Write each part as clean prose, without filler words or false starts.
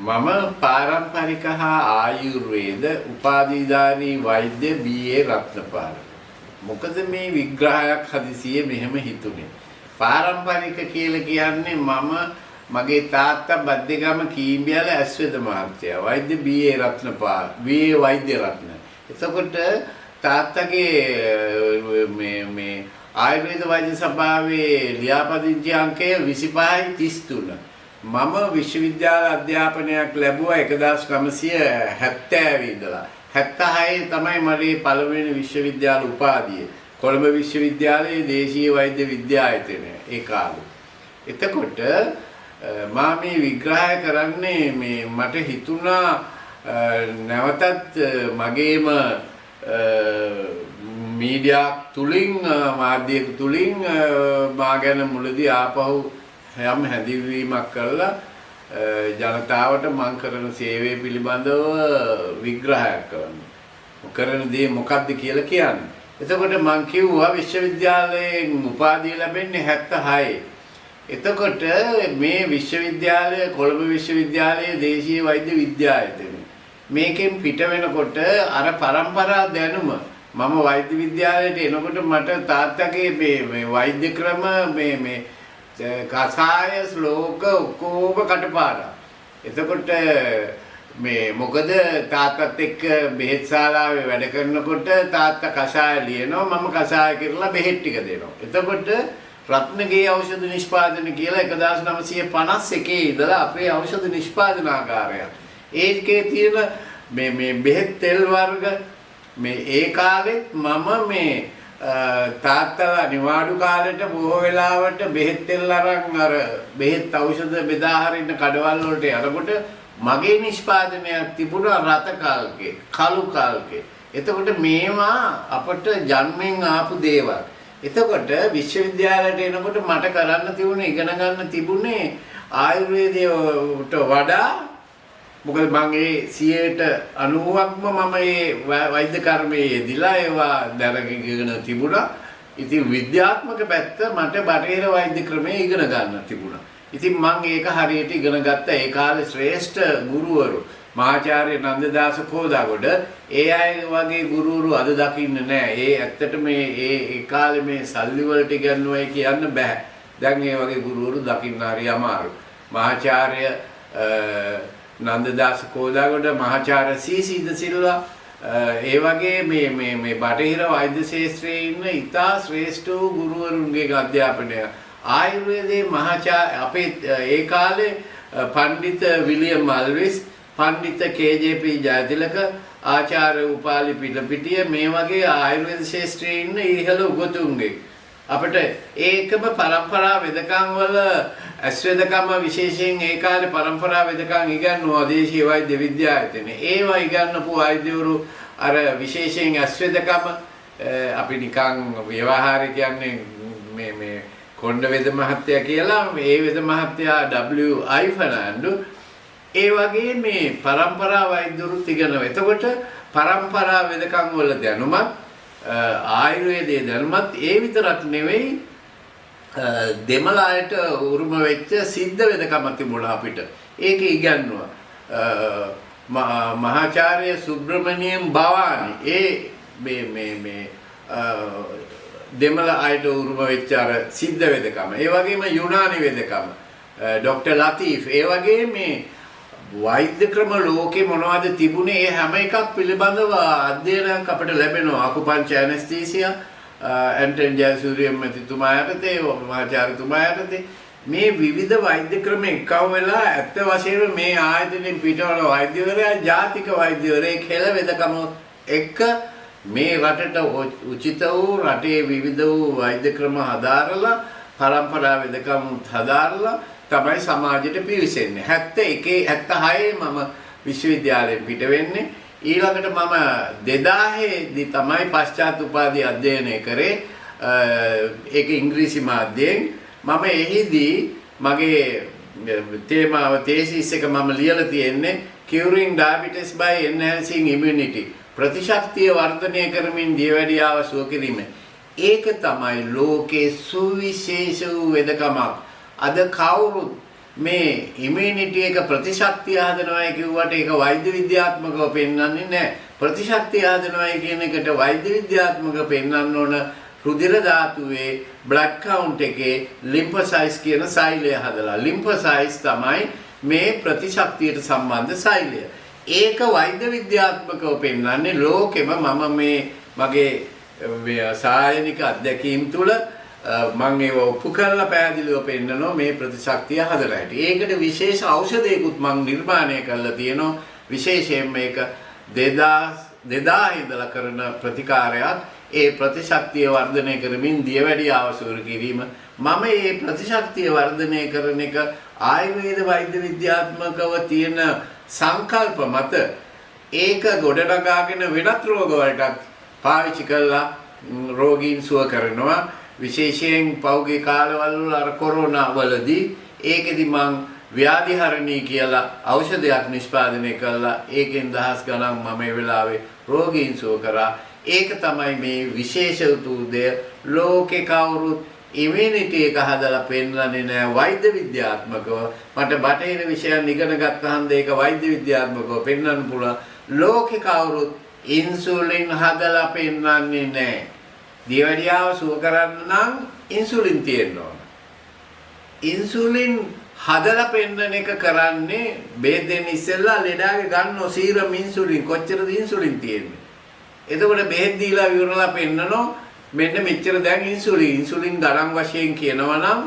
මම පාරම්පරික හා ආයුර්වේද උපාධිධාරී වෛද්‍ය BA රත්නපාල. මොකද මේ විග්‍රහයක් හදිසියේ මෙහෙම හිතුනේ. පාරම්පරික කියලා කියන්නේ මගේ තාත්තා බද්දේගම කීඹියල ඇස්වැද මහත්තයා. වෛද්‍ය BA රත්නපාල. BA වෛද්‍ය රත්න. එතකොට තාත්තගේ මේ ආයුර්වේද වෛද්‍ය සභාවේ ලියාපදිංචි අංකය 25.33. මම විශ්වවිද්‍යාල අධ්‍යාපනයක් ලැබුවා 1970 ඉඳලා 76 තමයි මගේ පළවෙනි විශ්වවිද්‍යාල උපාධිය. කොළඹ විශ්වවිද්‍යාලයේ දේශීය වෛද්‍ය විද්‍යායතනය ඒ කාලේ. එතකොට මම මේ විග්‍රහය කරන්නේ මේ මට හිතුණා නැවතත් මගේම මීඩියා තුලින් මාධ්‍යක තුලින් මා ගැන මුලදී ආපහු යම් හැඳින්වීමක් කරලා ජනතාවට මම කරන සේවය පිළිබඳව විග්‍රහයක් කරන්න. කරන දේ මොකක්ද කියලා කියන්න. එතකොට මම කිව්වා විශ්වවිද්‍යාලයෙන් උපාධිය ලැබෙන්නේ 76. එතකොට මේ විශ්වවිද්‍යාලය කොළඹ විශ්වවිද්‍යාලයේ දේශීය වෛද්‍ය විද්‍යායතනය. මේකෙන් පිට වෙනකොට අර පරම්පරා දැනුම මම වෛද්‍ය විද්‍යාලයට එනකොට මට තාත්තගේ මේ වෛද්‍ය ක්‍රම මේ කසාය ශ්ලෝක ඔක්කොම කටපාඩම්. එතකොට මේ මොකද තාත්තත් එක්ක බෙහෙත් ශාලාවේ වැඩ කරනකොට තාත්තා කසාය ලියනවා මම කසාය කරලා බෙහෙත් ටික දෙනවා. එතකොට රත්නගේ ඖෂධ නිෂ්පාදන කියලා 1951 ඉඳලා අපේ ඖෂධ නිෂ්පාදනාගාරය. ඒකේ තියෙන මේ බෙහෙත් තෙල් වර්ග මේ ඒ කාලෙත් මම මේ තාත්තලා නිවාඩු කාලෙට බොහෝ වෙලාවට බෙහෙත් තෙල් අරන් අර බෙහෙත් ඖෂධ බෙදා හරින්න කඩවල් වලට යනකොට මගේ නිෂ්පාදනයක් තිබුණා රත කාල්කේ කළු කාල්කේ. එතකොට මේවා අපට ජන්මෙන් ආපු දේවල්. එතකොට විශ්වවිද්‍යාලයට එනකොට මට කරන්න තිබුණේ ඉගෙන ගන්න තිබුණේ ආයුර්වේදයට වඩා මොකද මම ඒ 90%ක්ම මම ඒ වෛද්‍ය කර්මයේ යෙදිලා ඒවා දැනගෙන තිබුණා. ඉතින් විද්‍යාත්මක පැත්ත මට බටහිර වෛද්‍ය ක්‍රමයේ ඉගෙන ගන්න තිබුණා. ඉතින් මම ඒක හරියට ඉගෙන ගත්තා. ඒ කාලේ ශ්‍රේෂ්ඨ ගුරුවරු මහාචාර්ය නන්දදාස කෝදාගොඩ ඒ අය වගේ ගුරුවරු අද දකින්න නැහැ. ඒ ඇත්තට ඒ කාලේ මේ සල්ලි වලට ඉගෙනුවයි කියන්න බෑ. දැන් ඒ වගේ ගුරුවරු දකින්න හරි අමාරු. මහාචාර්ය නන්දදාස කෝදාගොඩ මහාචාර්ය සීසීද සිල්වා ඒ වගේ මේ බටහිර වෛද්‍ය ශාස්ත්‍රයේ ඉන්න ඉතා ශ්‍රේෂ්ඨ ගුරුවරුන්ගේ අධ්‍යාපනය ආයුර්වේදයේ මහාචාර්ය අපේ ඒ කාලේ පණ්ඩිත විලියම් අල්විස් පණ්ඩිත KJP ජයතිලක ආචාර්ය උපාලි පිටපිටිය මේ වගේ ආයුර්වේද ශාස්ත්‍රයේ ඉන්න ඉහළ උගතුන්ගේ අපිට ඒකම පරම්පරා වෙදකම් වල ඇස්වැදකම විශේෂයෙන් ඒ කාලේ පරම්පරා වෙදකම් ඉගන්වුවා දේශීය වෛද්‍ය විද්‍යායතනේ. ඒවා ඉගන්වපු වෛද්‍යවරු අර විශේෂයෙන් ඇස්වැදකම අපි නිකන් ව්‍යවහාරේ කියන්නේ මේ කොණ්ඩ වෙද මහත්තයා කියලා ඒ වෙද මහත්තයා WI ෆර්නැන්ඩෝ ඒ වගේ මේ පරම්පරා වෛද්‍යවරු ඉගෙනව. එතකොට පරම්පරා වෙදකම් වල දැනුමත් ආයුර්වේදයේ දැනුමත් ඒ විතරක් නෙවෙයි දෙමළ අයට උරුම වෙච්ච සිද්ධ වෙදකම තිබුණා අපිට. ඒක ඉගන්වුවා. මහාචාර්ය සුබ්‍රමණියම් බවානි ඒ මේ දෙමළ අයට උරුම වෙච්ච අර සිද්ධ වෙදකම. ඒ වගේම යුනානි වෙදකම. ડોક્ટર ලතීෆ් ඒ වගේ මේ වෛද්‍ය ක්‍රම ලෝකේ මොනවද තිබුණේ ඒ හැම එකක් පිළිබඳව අධ්‍යයනයක් අපිට ලැබෙනවා. අකුපංචර් ඇනස්තීසියා ඇන්ටන් ජයසූරිය මැතිතුමා යටතේ මහාචාර්යතුමා යටතේ මේ විවිධ වෛද්‍ය ක්‍රම එකව වෙලා ඇත්ත වශයෙන්ම මේ ආයතනයේ පිටවල වෛද්‍යවරයා ජාතික වෛද්‍යවරයෙක් හෙළ වෙදකම එක්ක මේ රටට උචිත වූ රටේ විවිධ වූ වෛද්‍ය ක්‍රම හදාරලා පරම්පරා වෙදකම් හදාරලා තමයි සමාජයට පිවිසෙන්නේ. 71 76 මම විශ්වවිද්‍යාලයෙන් පිට වෙන්නේ. ඊළඟට මම 2000 දී තමයි පශ්චාත් උපාධි අධ්‍යයනය කරේ. ඒක ඉංග්‍රීසි මාධ්‍යයෙන්. මම එහිදී මගේ තේමාව තේසිස් එක මම ලියලා තියෙන්නේ curing diabetes by enhancing immunity. ප්‍රතිශක්තිය වර්ධනය කරමින් දියවැඩියාව සුව කිරීම. ඒක තමයි ලෝකේ සුවිශේෂ වූ වෙදකමක්. අද කවුරුත් මේ ඉමුනිටි එක ප්‍රතිශක්තිය හදනවායි කිව්වට ඒක වෛද්‍ය විද්‍යාත්මකව පෙන්වන්නේ නැහැ. ප්‍රතිශක්තිය හදනවායි කියන එකට වෛද්‍ය විද්‍යාත්මකව පෙන්වන්න ඕන රුධිර ධාතුවේ බ්ලඩ් කවුන්ට් එකේ ලිම්ෆසයිට්ස් කියන සෛලය හදලා. ලිම්ෆසයිට්ස් තමයි මේ ප්‍රතිශක්තියට සම්බන්ධ සෛලය. ඒක වෛද්‍ය විද්‍යාත්මකව පෙන්වන්නේ ලෝකෙම මම මේ මගේ සායනික අත්දැකීම් තුළ මම ඒව ඔප්පු කරලා පැහැදිලිව පෙන්නනවා මේ ප්‍රතිශක්තිය හදලා ඇති. ඒකට විශේෂ ඖෂධයකුත් මම නිර්මාණය කරලා තියෙනවා. විශේෂයෙන් මේක 2000 ඉඳලා කරන ප්‍රතිකාරයක්. ඒ ප්‍රතිශක්තිය වර්ධනය කරමින් දියවැඩිය අවසුරු කිරීම. මම මේ ප්‍රතිශක්තිය වර්ධනය කරන එක ආයුර්වේද වෛද්‍ය විද්‍යාත්මකව තියෙන සංකල්ප මත ඒක ගොඩනගාගෙන වෙනත් රෝග වලට පාවිච්චි කරලා රෝගීන් සුව කරනවා. විශේෂයෙන් පෞගේ කාලවල වල අර කොරෝනා වලදී ඒකෙදි මං ව්‍යාධිහරණී කියලා ඖෂධයක් නිෂ්පාදනය කළා. ඒකෙන් දහස් ගණන් මම ඒ වෙලාවේ රෝගීන් සුව කරා. ඒක තමයි මේ විශේෂ උතුදය. ලෝකේ කවුරුත් ඉමුනිටි එක හදලා පෙන්වන්නේ නැහැ වෛද්‍ය විද්‍යාත්මකව. මට බටහිර විෂයන් ඉගෙන ගත්තාම ඒක වෛද්‍ය විද්‍යාත්මකව පෙන්වන්න පුළුවන්. ලෝකේ කවුරුත් ඉන්සුලින් හදලා පෙන්වන්නේ නැහැ. දියවැඩියාව සුව කරන්න නම් ඉන්සුලින් තියෙන්න ඕන. ඉන්සුලින් හදලා පෙන්නන එක කරන්නේ බෙහෙත් දෙන්න ඉස්සෙල්ලා ලෙඩාගේ ගන්නෝ සීරම් ඉන්සුලින් කොච්චරද ඉන්සුලින් තියෙන්නේ. එතකොට බෙහෙත් දීලා විවරලා පෙන්නනෝ මෙන්න මෙච්චර දැන් ඉන්සුලින් ගණන් වශයෙන් කියනවා නම්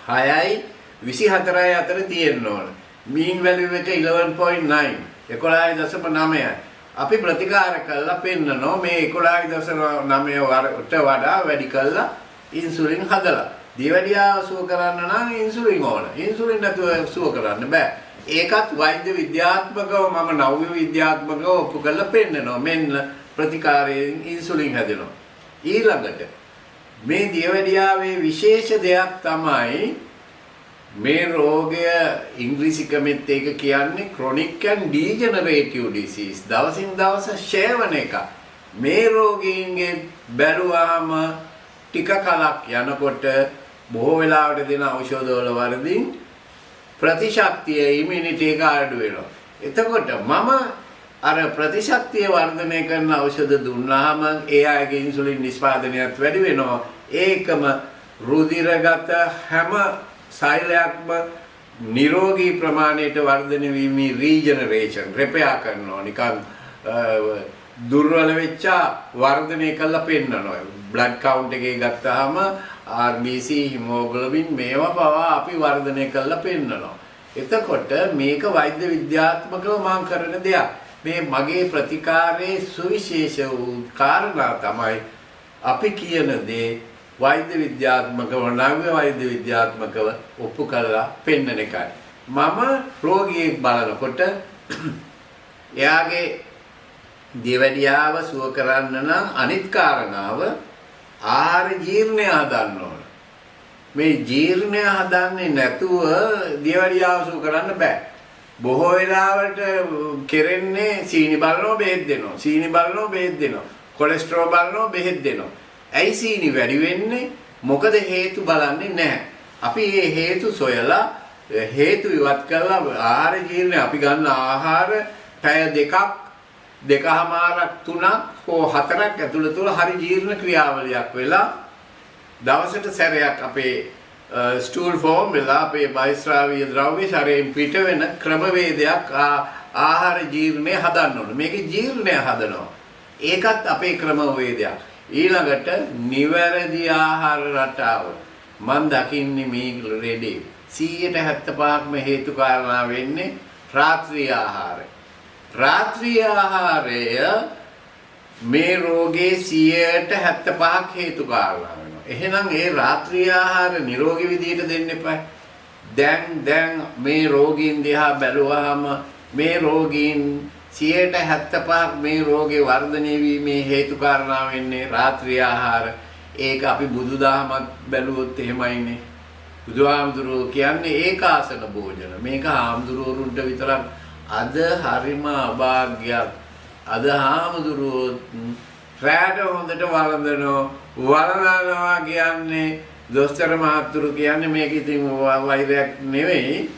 6යි 24යි අතර තියෙන්න ඕන. මීන් වැලියු එක 11.9 11.9යි. අපි ප්‍රතිකාර කළා පෙන්නනෝ මේ 11.9 වරට වඩා වැඩි කළා ඉන්සුලින් හදලා. දියවැඩියාව සුව කරන්න නම් ඉන්සුලින් ඕන. ඉන්සුලින් නැතුව සුව කරන්න බෑ. ඒකත් වෛද්‍ය විද්‍යාත්මකව මම නව්‍ය විද්‍යාත්මකව ඔප්පු කරලා පෙන්නනවා. මෙන්න ප්‍රතිකාරයෙන් ඉන්සුලින් හැදෙනවා. ඊළඟට මේ දියවැඩියාවේ විශේෂ දෙයක් තමයි මේ රෝගය ඉංග්‍රීසි ක්‍රමෙත් ඒක කියන්නේ chronic and degenerative disease. දවසින් දවස ෂේ වෙන එක. මේ රෝගීන්ගේ බැලුවාම ටික කලක් යනකොට බොහෝ වෙලාවට දෙන ඖෂධවල වරදින් ප්‍රතිශක්තිය ඉමුනිටි එක අඩු වෙනවා. එතකොට මම අර ප්‍රතිශක්තිය වර්ධනය කරන ඖෂධ දුන්නාම ඒ අයගේ ඉන්සුලින් නිෂ්පාදනයත් වැඩි වෙනවා. ඒකම රුධිරගත හැම සෛලයක්ම නිරෝගී ප්‍රමාණයට වර්ධනය වීමේ රීජනරේෂන් රිපෙයාර් කරනවා. නිකන් දුර්වල වෙච්ච වර්ධනය කළා පෙන්නනවා. බ්ලඩ් කවුන්ට් එකේ ගත්තාම RBC හිමෝග්ලොබින් මේවා පවා අපි වර්ධනය කළා පෙන්නනවා. එතකොට මේක වෛද්‍ය විද්‍යාත්මකව මම කරන දෙයක්. මේ මගේ ප්‍රතිකාරයේ සුවිශේෂ වූ කාරණා තමයි අපි කියන දේ වෛද්‍ය විද්‍යාත්මකව නව්‍ය වෛද්‍ය විද්‍යාත්මකව ඔප්පු කරලා පෙන්වන එකයි. මම රෝගියෙක් බලනකොට එයාගේ දියවැඩියාව සුව කරන්න නම් අනිත් කාරණාව ආහාර ජීර්ණය හදන්න ඕන. මේ ජීර්ණය හදන්නේ නැතුව දියවැඩියාව සුව කරන්න බෑ. බොහෝ වෙලාවට කෙරෙන්නේ සීනි බලනවා බෙහෙත් දෙනවා. සීනි බලනවා බෙහෙත් දෙනවා. කොලෙස්ටරෝල් බලනවා බෙහෙත් දෙනවා. ඇයි සීනි වැඩි වෙන්නේ? මොකද හේතු බලන්නේ නැහැ. අපි මේ හේතු සොයලා හේතු ඉවත් කරලා ආහාර ජීර්ණය අපි ගන්න ආහාර පැය දෙකමාරක් 3ක් හෝ 4ක් ඇතුළත හරි ජීර්ණ ක්‍රියාවලියක් වෙලා දවසට සැරයක් අපේ ස්ටූල් ෆෝම් වෙලා අපේ බයිස්රාවීය ද්‍රව්‍ය ශරීරයෙන් පිට වෙන ක්‍රමවේදයක් ආහාර ජීර්ණය හදන්න ඕනේ. මේකේ ජීර්ණය හදනවා. ඒකත් අපේ ක්‍රමවේදයක්. ඊළඟට නිවැරදි ආහාර රටාව මම දකින්නේ මේ රෙඩි 175ක්ම හේතු කාරණා වෙන්නේ රාත්‍රී ආහාරය. රාත්‍රී ආහාරය මේ රෝගේ 175ක් හේතු කාරණා වෙනවා. එහෙනම් ඒ රාත්‍රී ආහාර නිරෝගී විදිහට දෙන්න එපා. දැන් මේ රෝගීන් දිහා බැලුවාම මේ රෝගීන් 175ක් මේ රෝගේ වර්ධනය වීමේ හේතු කාරණා වෙන්නේ රාත්‍රී ආහාර. ඒක අපි බුදුදහමත් බැලුවොත් එහෙමයිනේ. බුදුහාමුදුරුවෝ කියන්නේ ඒකාසන භෝජන. මේක හාමුදුරුවරුන්ට විතරක් අද හරිම අභාග්‍යයක්. අද හාමුදුරුවෝ රැට හොඳට වළඳනවා කියන්නේ දොස්තර මහත්තුරු කියන්නේ මේක ඉතින් වෛරයක් නෙවෙයි.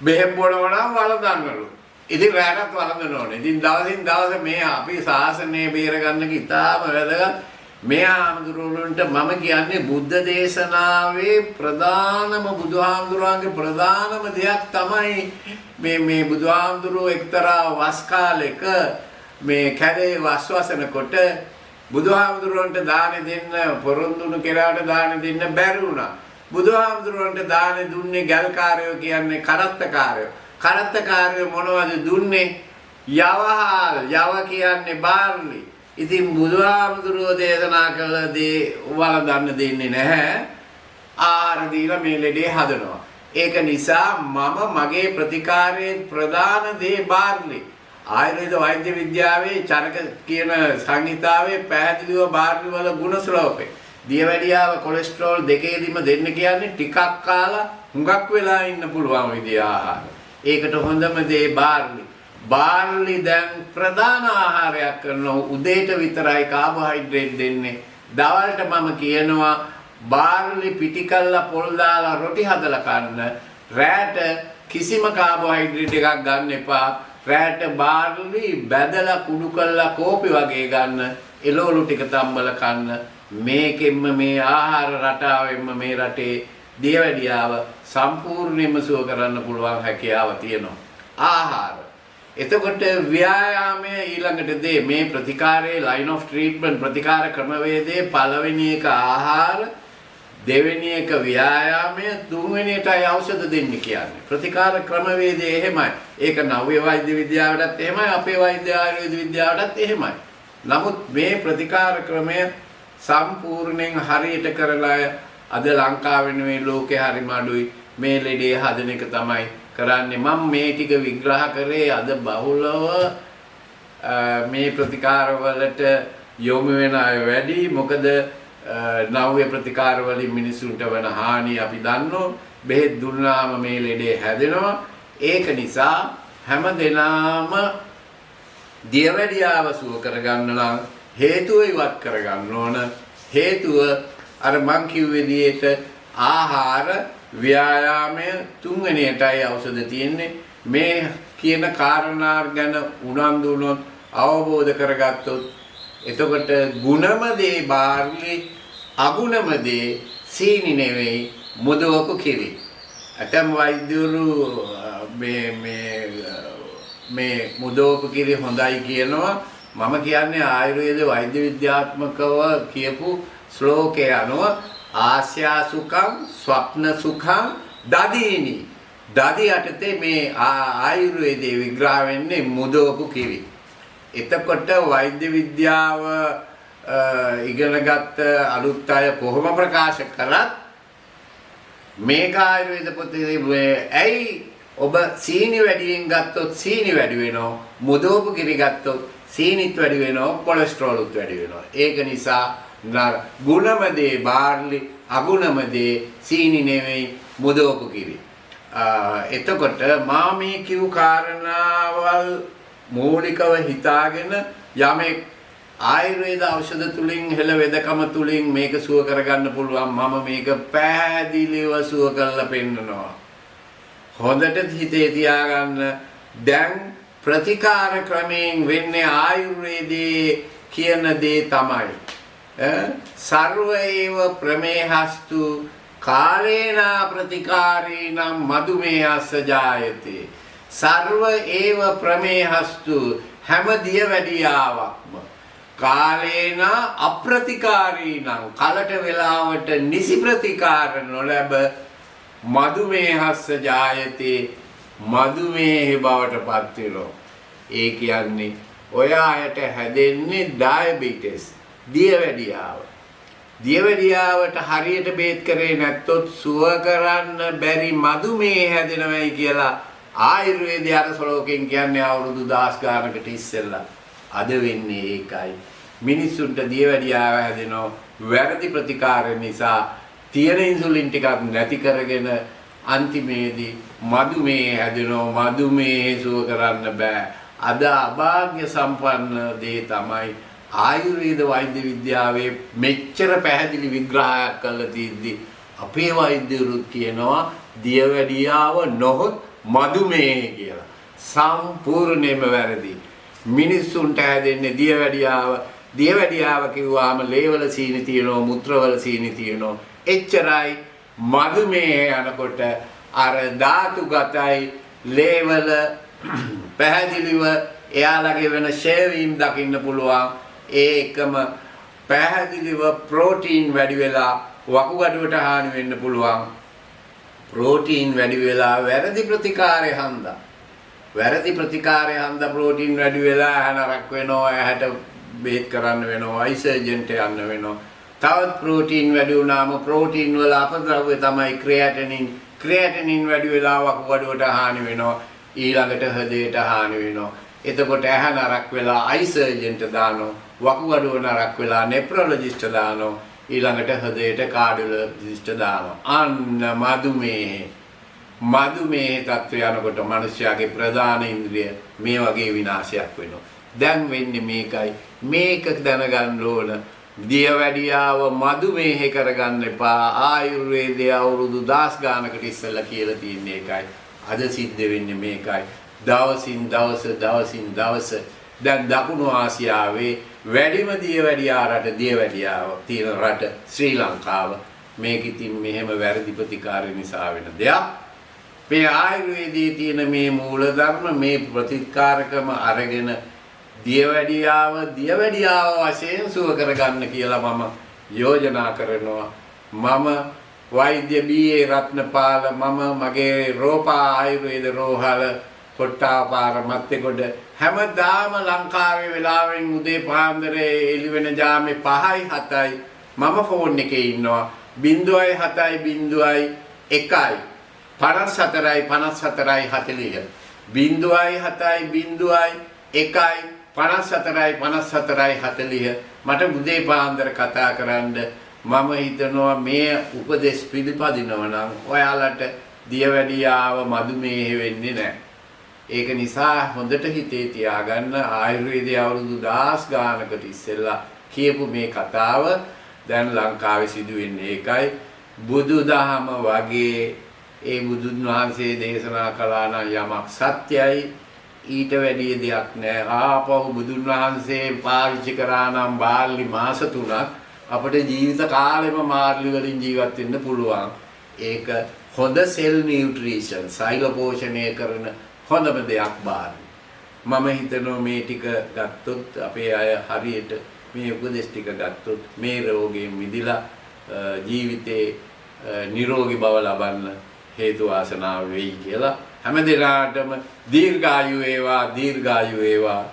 බෙහෙත් බොනවා නම් වළඳන්නලු. ඉතින් රැටත් වළඳන්න ඕනේ. ඉතින් දවසින් දවස මේ අපි ශාසනය බේරගන්න ඉතාම වැදගත්. මේ ආමඳුරුන්ට මම කියන්නේ බුද්ධ දේශනාවේ ප්‍රධානම බුදුහාමුදුරන්ගේ ප්‍රධානම දෙයක් තමයි මේ බුදුහාමුදුරුවෝ එක්තරා වස් කාලෙක මේ කැලේ වස්වසනකොට බුදුහාමුදුරුවන්ට දාන දෙන්න පොරොන්දුණු කෙනාට දාන දෙන්න බැරි වුණා. බුදුහාමුදුරුවන්ට දාන දුන්නේ ගල්කාරයෝ කියන්නේ කරත්තකාරයෝ. කරත්තකාරයෝ මොනවද දුන්නේ? යවහල්. යව කියන්නේ බාර්ලි. ඉතින් බුදුහාමුදුරුවෝ දේශනා කළ දේ වළඳන්න දෙන්නේ නැහැ. ආහාර දීලා මේ ලෙඩේ හදනවා. ඒක නිසා මම මගේ ප්‍රතිකාරයේ ප්‍රධාන දේ බාර්ලි. ආයුර්වේද වෛද්‍ය විද්‍යාවේ චරක කියන සංහිතාවේ පැහැදිලිව බාර්ලි වල ගුණ ශ්ලෝකේ. දියවැඩියාව කොලෙස්ටරෝල් දෙකේදීම දෙන්න කියන්නේ ටිකක් කාලා හුඟක් වෙලා ඉන්න පුළුවන් විදිහ ආහාර. ඒකට හොඳම දේ බාර්ලි. බාර්ලි දැන් ප්‍රධාන ආහාරයක් කරනවා. උදේට විතරයි කාබෝහයිඩ්‍රේට් දෙන්නේ. දවල්ට මම කියනවා බාර්ලි පිටි කරලා පොල් දාලා රොටි හදලා කන්න. රැට කිසිම කාබෝහයිඩ්‍රේට් එකක් ගන්න එපා. රැට බාර්ලි බැදලා කුඩු කරලා කෝපි වගේ ගන්න. එළවලු ටික තම්බලා කන්න. මේකෙන්ම මේ ආහාර රටාවෙන්ම මේ රටේ දියවැඩියාව සම්පූර්ණයෙන්ම සුව කරන්න පුළුවන් හැකියාව තියෙනවා. ආහාර. එතකොට ව්‍යායාමය ඊළඟට දේ මේ ප්‍රතිකාරයේ line of treatment ප්‍රතිකාර ක්‍රමවේදයේ පළවෙනි එක ආහාර, දෙවෙනි එක ව්‍යායාමය, තුන්වෙනි එකයි ඖෂධ දෙන්න කියන්නේ. ප්‍රතිකාර ක්‍රමවේදය එහෙමයි. ඒක නව්‍ය වෛද්‍ය විද්‍යාවටත් එහෙමයි, අපේ වෛද්‍ය ආයුර්වේද විද්‍යාවටත් එහෙමයි. නමුත් මේ ප්‍රතිකාර ක්‍රමය සම්පූර්ණයෙන් හරියට කරලා අද ලංකාවේ නෙවෙයි ලෝකේ හරිම අඩුයි මේ ලෙඩේ හදන එක තමයි කරන්නේ. මම මේ ටික විග්‍රහ කරේ අද බහුලව මේ ප්‍රතිකාර වලට යොමු වෙන අය වැඩි. මොකද නව්‍ය ප්‍රතිකාර වලින් මිනිසුන්ට වෙන හානිය අපි දන්නෝ. බෙහෙත් දුන්නාම මේ ලෙඩේ හැදෙනවා. ඒක නිසා හැම දිනම දියවැඩියාව සුව කරගන්න නම් හේතුව ඉවත් කරගන්න ඕන. හේතුව අර මං කිව්ව විදිහට ආහාර, ව්‍යායාමය, තුන්වෙනියටයි ඖෂධ තියෙන්නේ. මේ කියන කාරණා ගැන උනන්දු වුණොත්, අවබෝධ කරගත්තොත්, එතකොට ගුණම දේ බාර්ලි, අගුණම දේ සීනි නෙවෙයි මුදවපු කිරි. ඇතම් වෛද්‍යවරු මේ මුදවපු කිරි හොඳයි කියනවා. මම කියන්නේ ආයුර්වේද වෛද්‍ය විද්‍යාත්මකව කියපු ශ්ලෝකය අනුව ආස්‍යා සුඛං ස්වප්න සුඛං දදීනි. දදි යටතේ මේ ආයුර්වේදයේ විග්‍රහ වෙන්නේ මුදවපු කිරි. එතකොට වෛද්‍ය විද්‍යාව ඉගෙනගත්ත අලුත් අය කොහොම ප්‍රකාශ කරත් මේක ආයුර්වේද පොතේ ඇයි ඔබ සීනි වැඩියෙන් ගත්තොත් සීනි වැඩි වෙනවා, මුදවපු කිරි ගත්තොත් සීනිත් වැඩි වෙනවා, කොලෙස්ටරෝලුත් වැඩි වෙනවා. ඒක නිසා ගුණම දේ බාර්ලි, අගුණම දේ සීනි නෙවෙයි මුදවපු කිරි. එතකොට මා මේ කිව් කාරණාවල් මූලිකව හිතාගෙන යමෙක් ආයුර්වේද ඖෂධ තුලින් හෙළ වෙදකම තුලින් මේක සුව කරගන්න පුළුවන්. මම මේක පැහැදිලිව සුව කරලා පෙන්නනවා. හොඳට හිතේ තියාගන්න. දැන් ප්‍රතිකාර ක්‍රමයෙන් වෙන්නේ ආයුර්වේදයේ කියන දේ තමයි. සර්ව ඒව ප්‍රමේහස්තු කාලේනා ප්‍රතිකාරීනම් මදුමේහස්ස ජායති. සර්ව ඒව ප්‍රමේහස්තු හැම දියවැඩියාවක්ම කාලේනා අප්‍රතිකාරීනම් කලට වෙලාවට නිසි ප්‍රතිකාර නොලැබ මදුමේහස්ස ජායති මදුමේහ බවට පත් වෙනවා. ඒ කියන්නේ ඔය අයට හැදෙන්නේ ඩයබටිස්, දියවැඩියාව. දියවැඩියාවට හරියට බේත් කරේ නැත්තොත් සුව කරන්න බැරි මදුමේහ හැදෙනවයි කියලා ආයුර්වේදයේ අර ශ්ලෝකෙන් කියන්නේ අවුරුදු 10 ගානකට ඉස්සෙල්ලා. අද වෙන්නේ ඒකයි. මිනිස්සුන්ට දියවැඩියාව හැදෙනවා වැරදි ප්‍රතිකාර නිසා. තියෙන ඉන්සුලින් ටිකක් නැති කරගෙන අන්තිමේදී මදුමේහ හැදෙනවා. මදුමේහ සුව කරන්න බෑ. අද අභාග්‍ය සම්පන්න දේ තමයි ආයුර්වේද වෛද්‍ය විද්‍යාවේ මෙච්චර පැහැදිලි විග්‍රහයක් කරලා තියෙද්දි අපේ වෛද්‍යවරුත් කියනවා දියවැඩියාව නොහොත් මදුමේහය කියලා. සම්පූර්ණයෙන්ම වැරදි. මිනිස්සුන්ට හැදෙන්නේ දියවැඩියාව. දියවැඩියාව කිව්වාම ලේවල සීනි තියෙනවා, මුත්‍රවල සීනි තියෙනවා. එච්චරයි. මදුමේහය යනකොට අර ධාතුගතයි ලේවල පැහැදිලිව එයාලගේ වෙන ෂේවීම් දකින්න පුළුවන්. ඒ එකම පැහැදිලිව ප්‍රෝටීන් වැඩි වෙලා වකුගඩුවට හානි වෙන්න පුළුවන්. ප්‍රෝටීන් වැඩි වෙලා වැරදි ප්‍රතිකාරය හන්දා. වැරදි ප්‍රතිකාරය හන්දා ප්‍රෝටීන් වැඩි වෙලා ඇහැනරක් වෙනවා, ඇහැට බේත් කරන්න වෙනවා, අයි සර්ජන්ට යන්න වෙනවා. තවත් ප්‍රෝටීන් වැඩි වුණාම ප්‍රෝටීන් වල අපද්‍රව්‍ය තමයි ක්‍රියැටිනින්. ක්‍රියැටිනින් වැඩි වෙලා වකුගඩුවට හානි වෙනවා, ඊළඟට හෘදයට හානි වෙනවා. එතකොට ඇහැ නරක් වෙලා අයි සර්ජන්ට දානවා, වකුගඩුව නරක් වෙලා නෙෆ්‍රොලොජිස්ට් දානවා, ඊළඟට හෘදයට කාඩියොලොජිස්ට් දානවා. අන්න මදුමේහ තත්ත්වය යනකොට මිනිස්යාගේ ප්‍රධාන ඉන්ද්‍රිය මේ වගේ විනාශයක් වෙනවා. දැන් වෙන්නේ මේකයි. මේක දැනගන්න ඕන. දියවැඩියාව මදුමේහ කරගන්න එපා. ආයුර්වේදයේ අවුරුදු 10 ගානකට ඉස්සෙල්ලා කියලා තියෙන එකයි. අද සිද්ධ වෙන්නේ මේකයි. දවසින් දවස දැන් දකුණු ආසියාවේ වැඩිම දියවැඩියා රට දියවැඩියාව තියෙන රට ශ්‍රී ලංකාව. මේක ඉතින් මෙහෙම වැරදි ප්‍රතිකාර නිසා වෙන දෙයක්. මේ ආයුර්වේදයේ තියෙන මේ මූලධර්ම මේ ප්‍රතිකාරකම අරගෙන දියවැඩියාව වශයෙන් සුව කරගන්න කියලා මම යෝජනා කරනවා. මම වෛද්‍ය බී.ඒ. රත්නපාල, මම මගේ රෝපා ආයුර්වේද රෝහල කොට්ටාපාර මත්තේගොඩ හැමදාම ලංකාවේ වෙලාවෙන් උදේ පාන්දර එළි වෙන ජාමේ 5යි 7යි මම ෆෝන් එකේ ඉන්නවා. 0.7යි 0.1යි 54යි 54යි 40. 0.7යි 0.1යි 54යි 54යි 40. මට උදේ පාන්දර කතා කරන්න. මම හිතනවා මේ උපදේශ පිළිපදිනව නම් ඔයාලට දියවැඩියාව මදුමේහ වෙන්නේ නැහැ. ඒක නිසා හොඳට හිතේ තියාගන්න. ආයුර්වේදයේ අවුරුදු 10 ගානකට ඉස්සෙල්ලා කියපු මේ කතාව දැන් ලංකාවේ සිදු වෙන්නේ ඒකයි. බුදුදහම වගේ ඒ බුදුන් වහන්සේ දේශනා කළා නම් යමක් සත්‍යයි. ඊට වැඩි දෙයක් නෑ. ආපහු බුදුන් වහන්සේ පාවිච්චි කරා නම් බාල්ලි මාස 3ක් අපේ ජීවිත කාලෙම මාර්ලි වලින් ජීවත් වෙන්න පුළුවන්. ඒක හොඳ සෙල් නියුට්‍රිෂන් සෛල පෝෂණය කරන හොඳම දෙයක් බාර්ලි. මම හිතනවා මේ ටික ගත්තොත් අපේ අය හරියට මේ උපදේශ ටික ගත්තොත් මේ රෝගයෙන් මිදලා ජීවිතේ නිරෝගී බව ලබන්න හේතු වාසනාව වෙයි කියලා හැම දිනකටම දීර්ඝායු වේවා.